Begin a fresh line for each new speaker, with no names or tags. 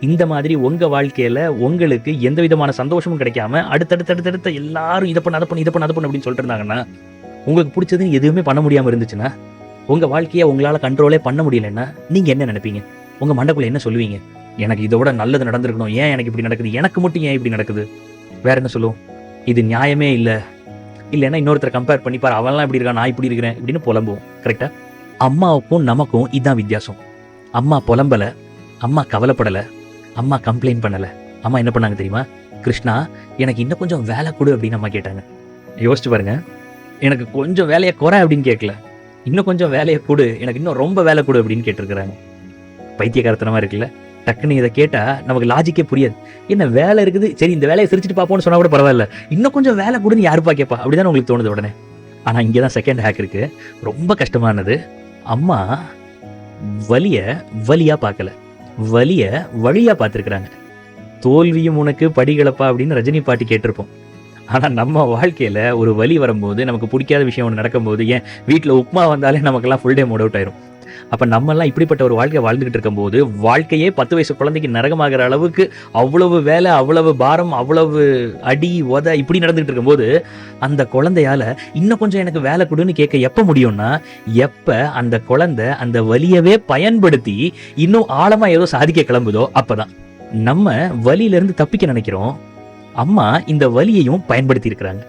இந்த மாதிரி உங்க வாழ்க்கையில உங்களுக்கு எந்த விதமான சந்தோஷமும் கிடைக்காம அடுத்தடுத்த எல்லாரும் இதை பண்ண அதை பண்ண இதை பண்ண அதை பண்ண அப்படின்னு சொல்லிட்டு இருந்தாங்கன்னா, உங்களுக்கு பிடிச்சதுன்னு எதுவுமே பண்ண முடியாம இருந்துச்சுன்னா, உங்க வாழ்க்கையை உங்களால கண்ட்ரோலே பண்ண முடியலன்னா நீங்க என்ன நினைப்பீங்க? உங்க மண்டக்குள்ள என்ன சொல்லுவீங்க? எனக்கு இதை விட நல்லது நடந்திருக்கணும், ஏன் எனக்கு இப்படி நடக்குது, எனக்கு மட்டும் ஏன் இப்படி நடக்குது? வேற என்ன சொல்லுவோம்? இது நியாயமே இல்லை, இல்லைன்னா இன்னொருத்தரை கம்பேர் பண்ணிப்பார், அவன்லாம் இப்படி இருக்கான், நான் இப்படி இருக்கிறேன் இப்படின்னு புலம்புவோம். கரெக்டா? அம்மாவுக்கும் நமக்கும் இதுதான் வித்தியாசம். அம்மா புலம்பல, அம்மா கவலைப்படல, அம்மா கம்ப்ளைண்ட் பண்ணல. அம்மா என்ன பண்ணாங்க தெரியுமா? கிருஷ்ணா, எனக்கு இன்னும் கொஞ்சம் வேலை கொடு அப்படின்னு அம்மா கேட்டாங்க. யோசிச்சு பாருங்க. எனக்கு கொஞ்சம் வேலையை குறை அப்படின்னு கேட்கல, இன்னும் கொஞ்சம் வேலையை கொடு, எனக்கு இன்னும் ரொம்ப வேலை கொடு அப்படின்னு கேட்டிருக்கிறாங்க. பைத்தியக்காரத்தனமா இருக்குல்ல? டக்குன்னு இதை கேட்டா நமக்கு லாஜிக்கே புரியாது. என்ன வேலை இருக்குது, சரி இந்த வேலையை சிரிச்சுட்டு பார்ப்போம்னு சொன்னா கூட பரவாயில்ல, இன்னும் கொஞ்சம் வேலை கொடுன்னு யாருப்பா கேட்பா? அப்படிதான் உங்களுக்கு தோணுது உடனே. ஆனா இங்கதான் செகண்ட் ஹேக் இருக்கு, ரொம்ப கஷ்டமானது. அம்மா வலியா பார்க்கல, வலிய வழியா பார்த்துருக்குறாங்க. தோல்வியும் உனக்கு படிகளப்பா அப்படின்னு ரஜினி பாட்டி கேட்டிருப்போம். ஆனா நம்ம வாழ்க்கையில ஒரு வலி வரும்போது, நமக்கு பிடிக்காத விஷயம் ஒன்று நடக்கும்போது, ஏன் வீட்டில் உப்புமா வந்தாலே நமக்கெல்லாம் ஃபுல் டே மூட் அவுட் ஆயிரும். அப்ப நம்ம எல்லாம் இப்படிப்பட்ட ஒரு வாழ்க்கையை வாழ்ந்துகிட்டு இருக்கும்போது, வாழ்க்கையே 10 வயசு குழந்தைக்கு நரகமாகிற அளவுக்கு அவ்வளவு வேலை, அவ்வளவு பாரம், அவ்வளவு அடி உத இப்படி நடந்துகிட்டு இருக்கும்போது, அந்த குழந்தையால இன்னும் கொஞ்சம் எனக்கு வேலை கொடுன்னு கேட்க எப்ப முடியும்னா, எப்ப அந்த குழந்தை அந்த வலியவே பயன்படுத்தி இன்னும் ஆழமா ஏதோ சாதிக்க கிளம்புதோ அப்பதான். நம்ம வலியில இருந்து தப்பிக்க நினைக்கிறோம், அம்மா இந்த வலியையும் பயன்படுத்தி இருக்கிறாங்க.